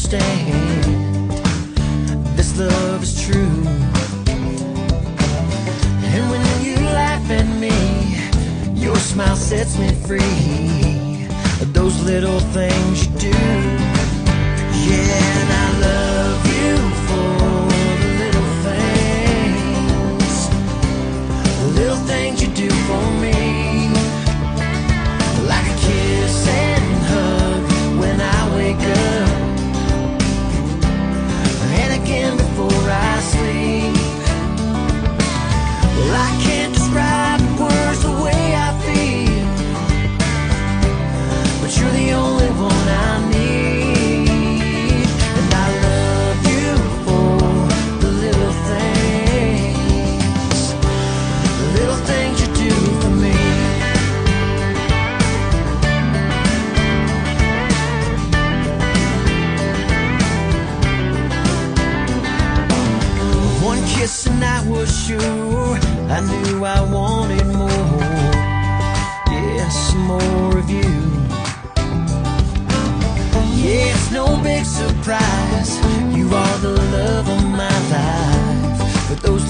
understand this love is true. And when you laugh at me, your smile sets me free. Those little things you do, yeah, and I love you for the little things you do for me. Like a kiss and hug when I wake up, and again before I sleep. Well, I can't describe in words the way I feel, but you're the only one I need. And I love you for the little things you do for me. One kiss and I was sure I knew I wanted more. Yes, more of you. Yeah, it's no big surprise, you are the love of my life. But those